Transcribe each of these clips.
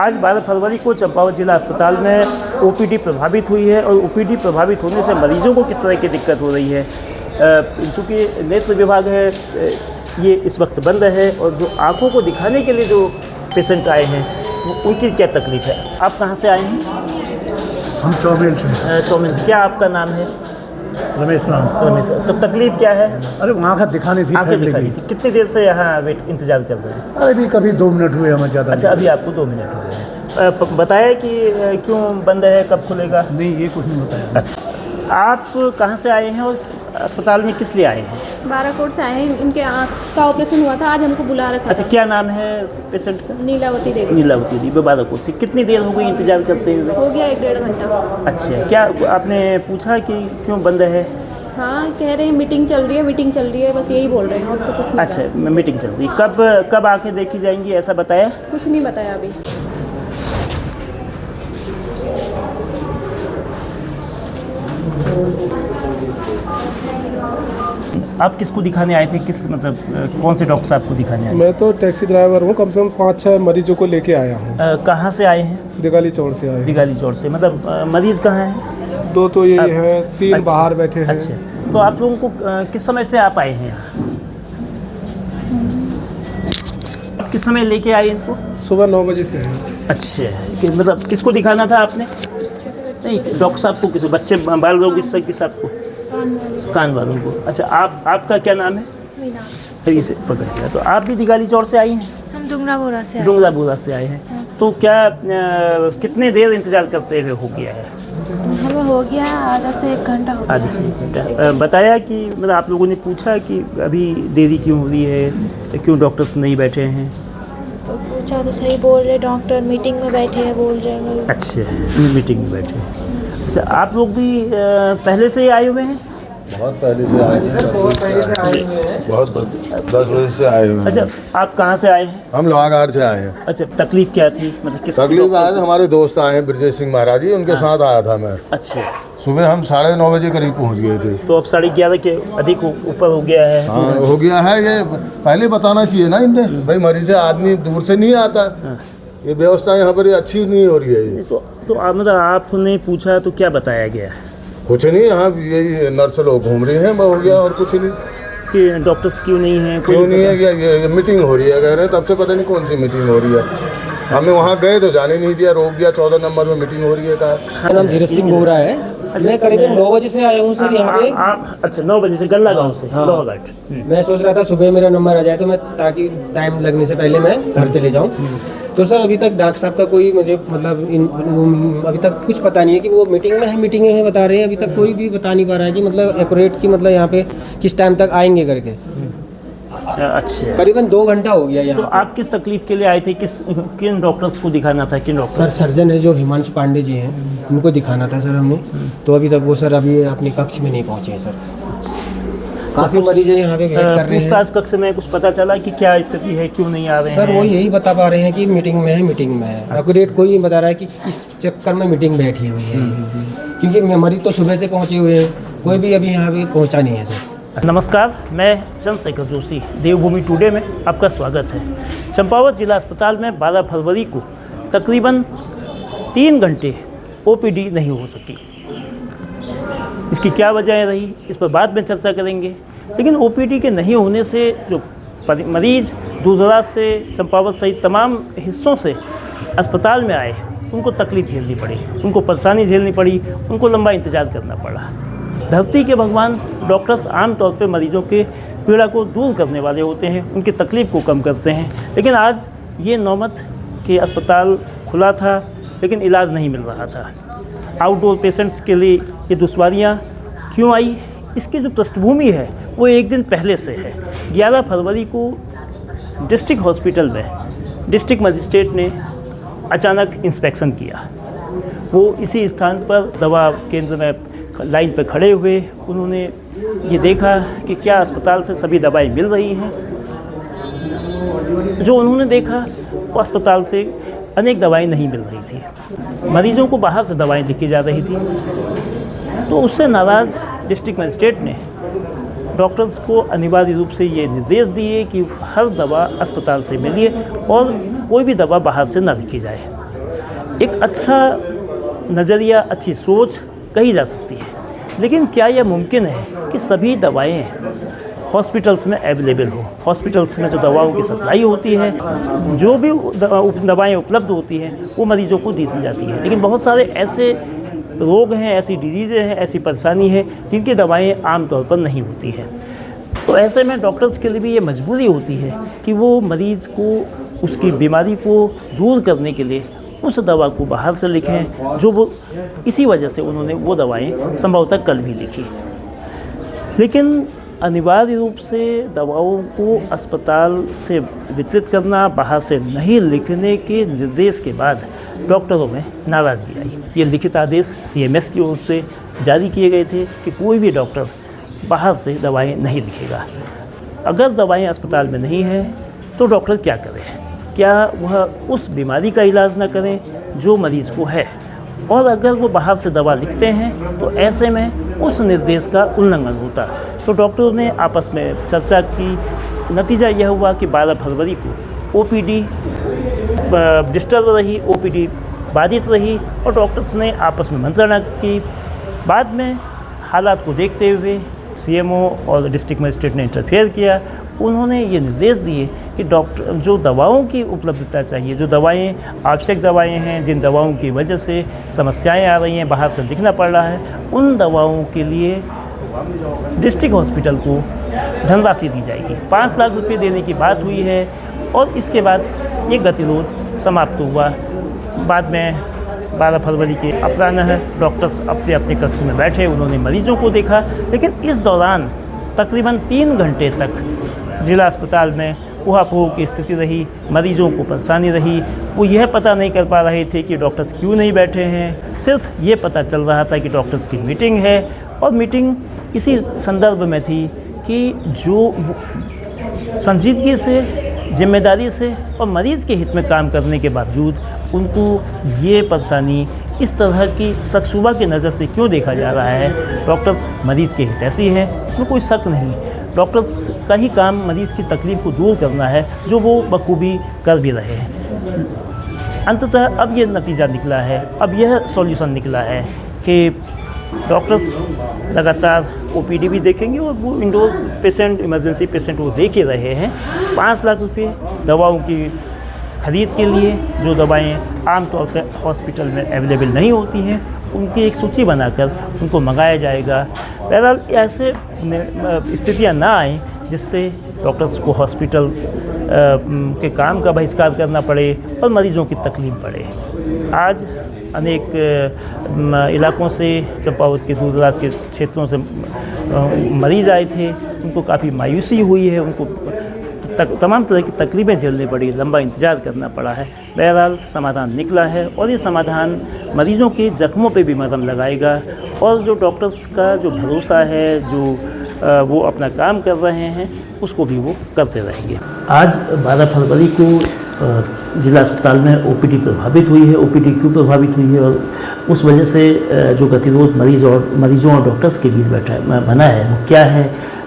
आज 12 फरवरी को चंपावत जिला अस्पताल में ओपीडी प्रभावित हुई है और ओपीडी प्रभावित होने से मरीजों को किस तरह की दिक्कत हो रही है। चूँकि नेत्र विभाग है ये इस वक्त बंद है और जो आँखों को दिखाने के लिए जो पेशेंट आए हैं उनकी क्या तकलीफ है। आप कहाँ से आए हैं? हम चौमेल से। चौमेल से। क्या आपका नाम है? रमेश राम। रमेश। तो तकलीफ क्या है? अरे वहाँ का दिखानी थी। आंखें दिखानी थी। कितनी देर से यहाँ इंतजार कर रहे हैं? अरे भी कभी 2 मिनट हुए हमें ज़्यादा। अच्छा, अभी आपको 2 मिनट हो गए हैं। बताया कि क्यों बंद है, कब खुलेगा? नहीं, ये कुछ नहीं बताया। अच्छा, आप कहाँ से आए हैं और अस्पताल में किस लिए आए हैं? बाराकोट से आए हैं, इनके आँख का ऑपरेशन हुआ था, आज हमको बुला रखा। अच्छा, क्या नाम है पेशेंट का? नीलावती देवी। नीलावती देवी, बाराकोट से। कितनी देर हो गई इंतजार करते हुए? हो गया 1-1.5 घंटा। अच्छा, क्या आपने पूछा कि क्यों बंद है? हाँ, कह रहे हैं मीटिंग चल रही है, बस यही बोल रहे हैं और तो कुछ नहीं। अच्छा, मीटिंग चल रही है। कब आके देखी जाएंगी ऐसा बताया? कुछ नहीं बताया अभी। आप किसको दिखाने आए थे? कौन से डॉक्टर साहब को दिखाने आए? मैं तो टैक्सी ड्राइवर हूँ, कम से कम 5-6 मरीजों को लेके आया हूँ। कहाँ से आए हैं? दिगाली चौड़ से आए हैं। दिगाली चौड़ से। मतलब मरीज कहाँ हैं? 2 तो यही हैं, 3 बाहर बैठे हैं। अच्छा, तो आप लोगों को किस समय से आप आए हैं यहाँ? किस समय लेके आए इनको? सुबह 9 बजे से हैं। अच्छा, मतलब किसको दिखाना था आपने? नहीं, डॉक्टर साहब को? किसी बच्चे बाल लोग किस आपको? कान वालों को। अच्छा, आपका क्या नाम है? मीना। से पकड़ लिया। तो आप भी दिगाली चौड़ से आई हैं? हम डुंगराबोरा से आए। डुंगराबोरा से आए हैं। तो क्या कितने देर इंतजार करते हुए हो गया है? हमें हो गया आधा से 1 घंटा हो गया। आधे से 1 घंटा। बताया कि मतलब आप लोगों ने पूछा कि अभी देरी क्यों हो रही है, क्यों डॉक्टर्स नहीं बैठे हैं? तो पूछा तो सही बोल रहे, डॉक्टर मीटिंग में बैठे हैं बोल रहे हैं। अच्छा, मीटिंग में बैठे हैं। अच्छा, आप लोग भी पहले से ही आए हुए हैं? बहुत पहले से आए हैं। बहुत 10 बजे से आए हुए हैं। अच्छा, आप कहाँ से आए हैं? हम लोहाघाट से आए हैं। अच्छा, तकलीफ क्या थी? मतलब किस तकलीफ आज हमारे दोस्त आए हैं, ब्रजेश सिंह महाराज जी, उनके साथ आया था मैं। अच्छा, सुबह हम 9:30 बजे करीब पहुंच गए थे। तो अब 11:30 के अधिक ऊपर हो गया है। हाँ, हो गया है। ये पहले बताना चाहिए ना इनने, भाई मरीज आदमी दूर से नहीं आता। ये व्यवस्था यहाँ पर अच्छी नहीं हो रही है। ये तो मतलब आपने पूछा तो क्या बताया गया? कुछ नहीं, यहाँ यही नर्स लोग घूम रहे हैं, हो गया और कुछ नहीं। कि डॉक्टर्स क्यों नहीं हैं? क्यों नहीं है? ये मीटिंग हो रही है कह रहे हैं, तब से पता नहीं कौन सी मीटिंग हो रही है। हमें वहाँ गए तो जाने नहीं दिया, रोक दिया। 14 नंबर में मीटिंग हो रही है। कहा मेरा नाम धीरज सिंह बोरा है। मैं करीबन 9 बजे से आया हूँ सर यहाँ पे। अच्छा, 9 बजे से गल्ला गाँव से? हाँ। लोहाघाट। मैं सोच रहा था सुबह मेरा नंबर आ जाए तो मैं, ताकि टाइम लगने से पहले मैं घर चले जाऊँ। तो सर अभी तक डॉक्टर साहब का कोई मुझे मतलब अभी तक कुछ पता नहीं है कि वो मीटिंग में है बता रहे हैं। अभी तक कोई भी बता नहीं पा रहा है कि मतलब एक्यूरेट की मतलब यहाँ पे किस टाइम तक आएंगे करके। अच्छा, करीबन 2 घंटा हो गया यहाँ। तो आप किस तकलीफ के लिए आए थे? किन डॉक्टर्स को दिखाना था? किन डॉक्टर? सर सर्जन है जो हिमांशु पांडे जी हैं, उनको दिखाना था सर हमने। तो अभी तक वो सर अभी अपने कक्ष में नहीं पहुँचे सर। काफ़ी मरीज यहाँ पे वेट कर रहे हैं। पूछताछ कक्ष में कुछ पता चला कि क्या स्थिति है, क्यों नहीं आ रहे हैं? सर वो यही बता पा रहे हैं कि मीटिंग में है। एक्यूरेट कोई नहीं बता रहा है कि किस चक्कर में मीटिंग बैठी हुई है। क्योंकि मरीज तो सुबह से पहुँचे हुए हैं, कोई भी अभी यहाँ पे पहुँचा नहीं है सर। नमस्कार, मैं चंद्रशेखर जोशी, देवभूमि टुडे में आपका स्वागत है। चंपावत जिला अस्पताल में 12 फरवरी को तकरीबन 3 घंटे ओपीडी नहीं हो सकी। इसकी क्या वजह रही, इस पर बाद में चर्चा करेंगे। लेकिन ओपीडी के नहीं होने से जो मरीज दूर दराज से, चंपावत सहित तमाम हिस्सों से अस्पताल में आए, उनको तकलीफ झेलनी पड़ी, उनको परेशानी झेलनी पड़ी, उनको लंबा इंतजार करना पड़ा। धरती के भगवान डॉक्टर्स आमतौर पर मरीजों के पीड़ा को दूर करने वाले होते हैं, उनकी तकलीफ़ को कम करते हैं। लेकिन आज ये नौबत कि अस्पताल खुला था लेकिन इलाज नहीं मिल रहा था। आउटडोर पेशेंट्स के लिए ये दुश्वारियाँ क्यों आई, इसकी जो पृष्ठभूमि है वो एक दिन पहले से है। 11 फरवरी को डिस्ट्रिक्ट हॉस्पिटल में डिस्ट्रिक्ट मजिस्ट्रेट ने अचानक इंस्पेक्शन किया। वो इसी स्थान पर दवा केंद्र में लाइन पर खड़े हुए, उन्होंने ये देखा कि क्या अस्पताल से सभी दवाएं मिल रही हैं। जो उन्होंने देखा वो अस्पताल से अनेक दवाएं नहीं मिल रही थी, मरीजों को बाहर से दवाएं लिखी जा रही थी। तो उससे नाराज़ डिस्ट्रिक्ट मजिस्ट्रेट ने डॉक्टर्स को अनिवार्य रूप से ये निर्देश दिए कि हर दवा अस्पताल से मिलिए और कोई भी दवा बाहर से ना लिखी जाए। एक अच्छा नज़रिया, अच्छी सोच कही जा सकती है। लेकिन क्या यह मुमकिन है कि सभी दवाएं हॉस्पिटल्स में अवेलेबल हो? हॉस्पिटल्स में जो दवाओं की सप्लाई होती है, जो भी दवाएं उपलब्ध होती हैं, वो मरीजों को दी जाती है। लेकिन बहुत सारे ऐसे रोग हैं, ऐसी डिजीज़ें हैं, ऐसी परेशानी है जिनकी दवाएं आमतौर पर नहीं होती हैं। तो ऐसे में डॉक्टर्स के लिए भी ये मजबूरी होती है कि वो मरीज़ को उसकी बीमारी को दूर करने के लिए उस दवा को बाहर से लिखें, जो वो इसी वजह से उन्होंने वो दवाएं संभवतः कल भी लिखी। लेकिन अनिवार्य रूप से दवाओं को अस्पताल से वितरित करना, बाहर से नहीं लिखने के निर्देश के बाद डॉक्टरों में नाराज़गी आई। ये लिखित आदेश CMS की ओर से जारी किए गए थे कि कोई भी डॉक्टर बाहर से दवाएं नहीं लिखेगा। अगर दवाएं अस्पताल में नहीं हैं तो डॉक्टर क्या करें? क्या वह उस बीमारी का इलाज ना करें जो मरीज़ को है? और अगर वो बाहर से दवा लिखते हैं तो ऐसे में उस निर्देश का उल्लंघन होता। तो डॉक्टरों ने आपस में चर्चा की, नतीजा यह हुआ कि 12 फरवरी को OPD डिस्टर्ब रही, OPD बाधित रही और डॉक्टर्स ने आपस में मंत्रणा की। बाद में हालात को देखते हुए CMO और डिस्ट्रिक्ट मजिस्ट्रेट ने इंटरफेयर किया। उन्होंने ये निर्देश दिए कि डॉक्टर जो दवाओं की उपलब्धता चाहिए, जो दवाएं आवश्यक दवाएं हैं, जिन दवाओं की वजह से समस्याएं आ रही हैं, बाहर से लिखना पड़ रहा है, उन दवाओं के लिए डिस्ट्रिक्ट हॉस्पिटल को धनराशि दी जाएगी। 5 लाख रुपये देने की बात हुई है और इसके बाद ये गतिरोध समाप्त हुआ। बाद में 12 फरवरी के अपराह्न डॉक्टर्स अपने अपने कक्ष में बैठे, उन्होंने मरीजों को देखा। लेकिन इस दौरान तकरीबन 3 घंटे तक जिला अस्पताल में ऊहापोह की स्थिति रही, मरीजों को परेशानी रही। वो यह पता नहीं कर पा रहे थे कि डॉक्टर्स क्यों नहीं बैठे हैं। सिर्फ ये पता चल रहा था कि डॉक्टर्स की मीटिंग है और मीटिंग इसी संदर्भ में थी कि जो संजीदगी से, जिम्मेदारी से और मरीज़ के हित में काम करने के बावजूद उनको ये परेशानी इस तरह की शकशुबा की नज़र से क्यों देखा जा रहा है। डॉक्टर्स मरीज़ के हितैषी हैं, इसमें कोई शक नहीं। डॉक्टर्स का ही काम मरीज़ की तकलीफ़ को दूर करना है, जो वो बखूबी कर भी रहे हैं। अंततः अब ये नतीजा निकला है, अब यह सॉल्यूशन निकला है कि डॉक्टर्स लगातार OPD भी देखेंगे और वो इंडोर पेशेंट, इमरजेंसी पेशेंट वो देख ही रहे हैं। 5 लाख रुपये दवाओं की खरीद के लिए, जो दवाएं आमतौर पर हॉस्पिटल में अवेलेबल नहीं होती हैं, उनकी एक सूची बनाकर उनको मंगाया जाएगा। बहरहाल ऐसे स्थितियां ना आएँ जिससे डॉक्टर्स को हॉस्पिटल के काम का बहिष्कार करना पड़े और मरीजों की तकलीफ बढ़े। आज अनेक इलाकों से, चंपावत के दूरदराज के क्षेत्रों से मरीज आए थे। उनको काफ़ी मायूसी हुई है, उनको तमाम तरह की तकलीफ़ें झेलनी पड़ी, लंबा इंतज़ार करना पड़ा है। बहरहाल समाधान निकला है और ये समाधान मरीज़ों के जख्मों पे भी मरहम लगाएगा और जो डॉक्टर्स का जो भरोसा है, जो वो अपना काम कर रहे हैं, उसको भी वो करते रहेंगे। आज 12 फरवरी को जिला अस्पताल में OPD प्रभावित हुई है। OPD क्यों प्रभावित हुई है और उस वजह से जो गतिरोध मरीजों और डॉक्टर्स के बीच बना है वो क्या है,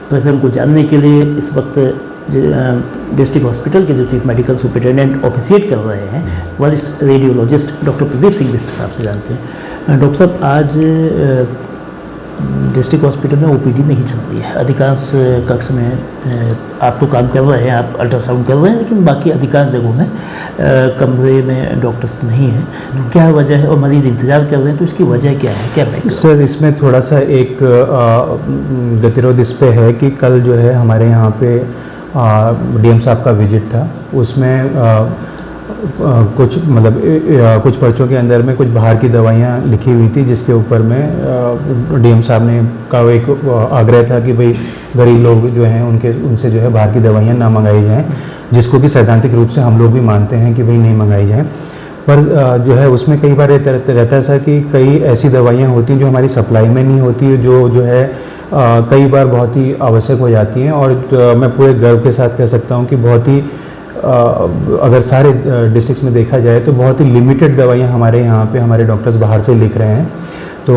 प्रकरण को जानने के लिए इस वक्त डिस्ट्रिक्ट हॉस्पिटल के जो चीफ मेडिकल सुपरिटेंडेंट ऑफिशिएट कर रहे हैं, वरिष्ठ रेडियोलॉजिस्ट डॉक्टर प्रदीप सिंह बिष्ट साहब से जानते हैं। डॉक्टर साहब, आज डिस्ट्रिक्ट हॉस्पिटल में OPD नहीं चल रही है। अधिकांश कक्ष में आप तो काम कर रहे हैं, आप अल्ट्रासाउंड कर रहे हैं, लेकिन बाकी अधिकांश जगहों में कमरे में डॉक्टर्स नहीं हैं। क्या वजह है और मरीज़ इंतज़ार कर रहे हैं, तो इसकी वजह क्या है? क्या सर, इसमें थोड़ा सा एक गतिरोध इस पे है कि कल जो है हमारे यहाँ पे DM साहब का विजिट था। उसमें कुछ कुछ पर्चों के अंदर में कुछ बाहर की दवाइयाँ लिखी हुई थी, जिसके ऊपर में DM साहब ने का एक आग्रह था कि भाई गरीब लोग जो हैं उनसे जो है बाहर की दवाइयाँ ना मंगाई जाएं, जिसको कि सैद्धांतिक रूप से हम लोग भी मानते हैं कि भाई नहीं मंगाई जाएं। पर जो है उसमें कई बार रहता है सर कि कई ऐसी दवाइयाँ होती हैं जो हमारी सप्लाई में नहीं होती, जो है कई बार बहुत ही आवश्यक हो जाती हैं। और मैं पूरे गर्व के साथ कह सकता हूँ कि बहुत ही अगर सारे डिस्ट्रिक्ट्स में देखा जाए तो बहुत ही लिमिटेड दवाइयाँ हमारे यहाँ पे हमारे डॉक्टर्स बाहर से लिख रहे हैं। तो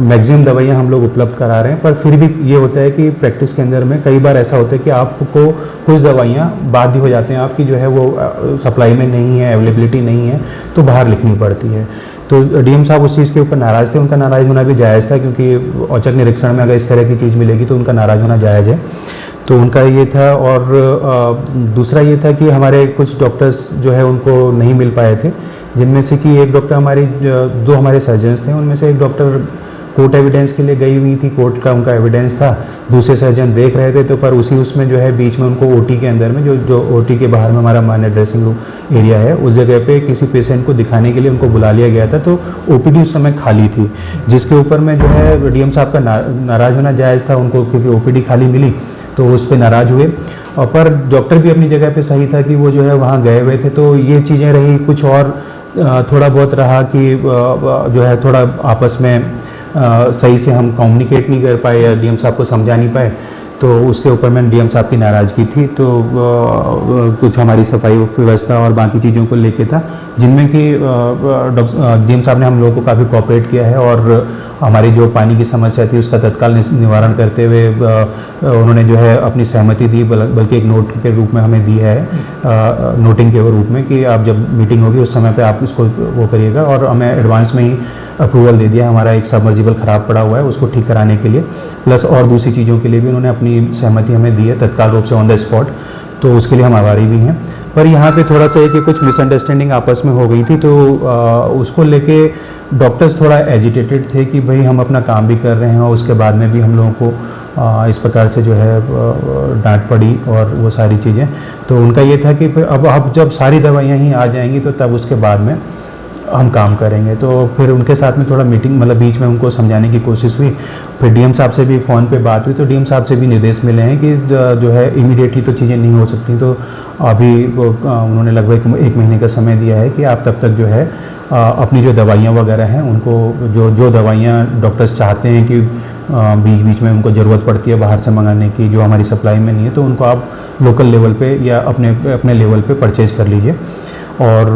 मैक्सिमम दवाइयाँ हम लोग उपलब्ध करा रहे हैं, पर फिर भी ये होता है कि प्रैक्टिस के अंदर में कई बार ऐसा होता है कि आपको कुछ दवाइयाँ बाध्य हो जाते हैं, आपकी जो है वो सप्लाई में नहीं है, अवेलेबिलिटी नहीं है, तो बाहर लिखनी पड़ती है। तो डीएम साहब उस चीज़ के ऊपर नाराज़ थे। उनका नाराज़ होना भी जायज़ था, क्योंकि औचक निरीक्षण में अगर इस तरह की चीज़ मिलेगी तो उनका नाराज़ होना जायज़ है। तो उनका ये था। और दूसरा ये था कि हमारे कुछ डॉक्टर्स जो है उनको नहीं मिल पाए थे, जिनमें से कि एक डॉक्टर दो हमारे सर्जन्स थे, उनमें से एक डॉक्टर कोर्ट एविडेंस के लिए गई हुई थी, कोर्ट का उनका एविडेंस था, दूसरे सर्जन देख रहे थे। तो पर उसमें जो है बीच में उनको ओटी के अंदर में जो ओटी के बाहर में हमारा मान्य ड्रेसिंग रूम एरिया है, उस जगह पे किसी पेशेंट को दिखाने के लिए उनको बुला लिया गया था। तो ओपीडी उस समय खाली थी, जिसके ऊपर में जो है डीएम साहब का नाराज़ होना जायज़ था उनको, क्योंकि ओपीडी खाली मिली तो उस पर नाराज़ हुए। और पर डॉक्टर भी अपनी जगह पे सही था कि वो जो है वहाँ गए हुए थे। तो ये चीज़ें रही। कुछ और थोड़ा बहुत रहा कि जो है थोड़ा आपस में सही से हम कम्युनिकेट नहीं कर पाए या डीएम साहब को समझा नहीं पाए, तो उसके ऊपर मैंने डीएम साहब की नाराज़गी थी। तो कुछ हमारी सफाई व्यवस्था और बाकी चीज़ों को लेके था, जिनमें कि डीएम साहब ने हम लोगों को काफ़ी कोऑपरेट किया है। और हमारी जो पानी की समस्या थी उसका तत्काल निवारण करते हुए उन्होंने जो है अपनी सहमति दी, बल्कि एक नोट के रूप में हमें दी है, नोटिंग के रूप में, कि आप जब मीटिंग होगी उस समय पे आप इसको वो करिएगा। और हमें एडवांस में ही अप्रूवल दे दिया। हमारा एक सबमर्जिबल ख़राब पड़ा हुआ है, उसको ठीक कराने के लिए, प्लस और दूसरी चीज़ों के लिए भी उन्होंने अपनी सहमति हमें दी है तत्काल रूप से ऑन द स्पॉट। तो उसके लिए हम आभारी भी हैं। पर यहाँ पे थोड़ा सा है कि कुछ मिसअंडरस्टैंडिंग आपस में हो गई थी, तो उसको लेके डॉक्टर्स थोड़ा एजिटेटेड थे कि भाई हम अपना काम भी कर रहे हैं और उसके बाद में भी हम लोगों को इस प्रकार से जो है डांट पड़ी और वो सारी चीज़ें। तो उनका ये था कि अब जब सारी दवाइयाँ ही आ जाएंगी तो तब उसके बाद में हम काम करेंगे। तो फिर उनके साथ में थोड़ा मीटिंग, मतलब बीच में उनको समझाने की कोशिश हुई। फिर डीएम साहब से भी फ़ोन पे बात हुई, तो डीएम साहब से भी निर्देश मिले हैं कि जो है इमीडिएटली तो चीज़ें नहीं हो सकती। तो अभी उन्होंने लगभग 1 महीने का समय दिया है कि आप तब तक जो है अपनी जो दवाइयाँ वगैरह हैं उनको जो दवाइयाँ डॉक्टर्स चाहते हैं कि बीच बीच में उनको ज़रूरत पड़ती है बाहर से मंगाने की, जो हमारी सप्लाई में नहीं है, तो उनको आप लोकल लेवल पे या अपने लेवल पे परचेज़ कर लीजिए। और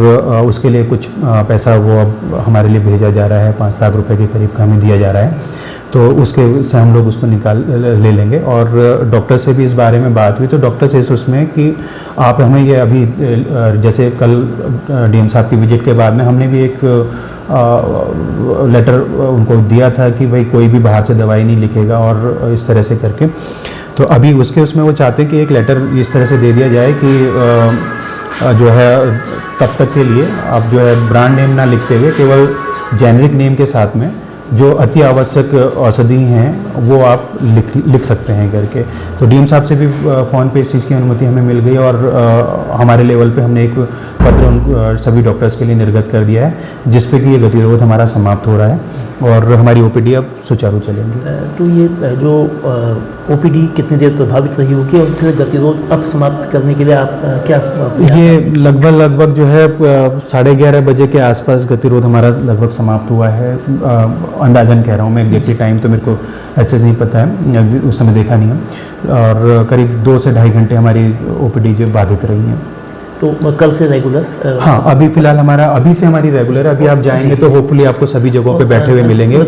उसके लिए कुछ पैसा वो अब हमारे लिए भेजा जा रहा है, 5 लाख रुपए के करीब का हमें दिया जा रहा है। तो उसके से हम लोग उसको ले लेंगे। और डॉक्टर से भी इस बारे में बात हुई, तो डॉक्टर से उसमें कि आप हमें ये अभी जैसे कल डीएम साहब की विजिट के बाद में हमने भी एक लेटर उनको दिया था कि भाई कोई भी बाहर से दवाई नहीं लिखेगा और इस तरह से करके। तो अभी उसमें वो चाहते हैं कि एक लेटर इस तरह से दे दिया जाए कि जो है तब तक के लिए आप जो है ब्रांड नेम ना लिखते हुए केवल जेनरिक नेम के साथ में जो अति आवश्यक औषधि हैं वो आप लिख सकते हैं करके। तो डीएम साहब से भी फ़ोन पे इस चीज़ की अनुमति हमें मिल गई और हमारे लेवल पे हमने एक पत्र सभी डॉक्टर्स के लिए निर्गत कर दिया है, जिस पे कि ये गतिरोध हमारा समाप्त हो रहा है और हमारी ओपीडी अब सुचारू चलेंगी। तो ये जो ओपीडी कितनी देर प्रभावित रही होगी और फिर गतिरोध अब समाप्त करने के लिए आप क्या ये लगभग जो है 11:30 बजे के आसपास गतिरोध हमारा लगभग समाप्त हुआ है। अंदाजन कह रहा हूँ मैं, एग्जैक्टली टाइम तो मेरे को ऐसे नहीं पता है, उस समय देखा नहीं है। और करीब 2 से ढाई घंटे हमारी ओपीडी जो बाधित रही है। तो कल से रेगुलर? हाँ, अभी फिलहाल अभी से हमारी रेगुलर। अभी आप जाएंगे तो होपफुली आपको सभी जगहों पे बैठे हुए मिलेंगे।